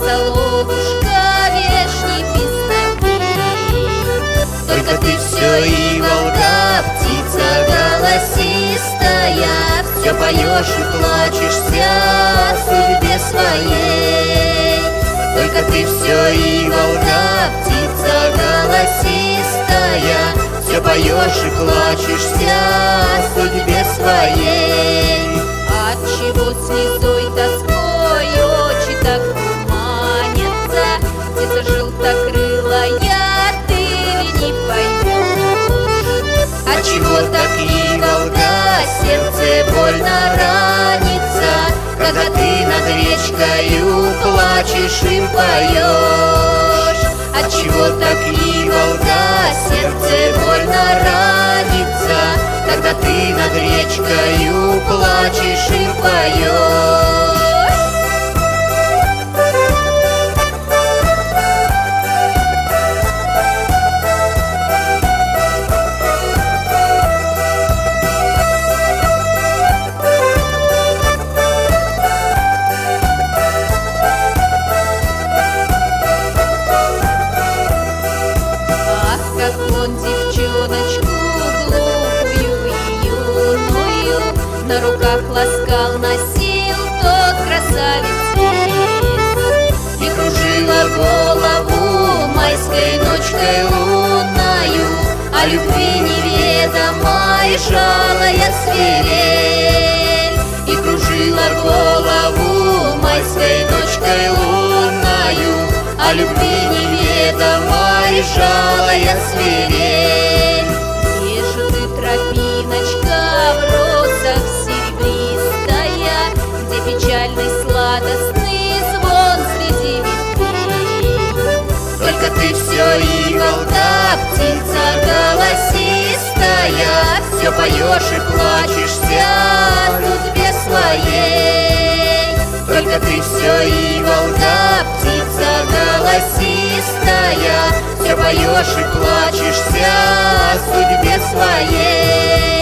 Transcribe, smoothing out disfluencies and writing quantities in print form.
соловушка, вешней песноки. Только ты все и волга, птица голосистая, все поешь и плачешься о судьбе своей. Только ты все и волга, птица голосистая, все поешь и плачешься о судьбе своей. Отчего слезой тоской очи так туманятся? Где-то желтокрылая, ты ли не поймешь? Отчего так и волга, сердце больно ранится, когда ты над речкою плачешь и поешь? Отчего так и волга, сердце больно ранится, когда ты над речкою плачешь и поешь? Девчоночку глупую и юную на руках ласкал, носил тот красавец весь. И кружила голову майской ночкой лунною, о любви неведомой жалая свирель. И кружила голову майской ночкой лунною, о любви неведомой жалая свирель. Где же ты, тропиночка, в росах серебристая, где печальный сладостный звон среди ветвей? Только ты все и волга, птица голосистая, все поешь и плачешься о судьбе своей. Только ты все и волга, птица голосистая, все поешь и плачешься о судьбе своей.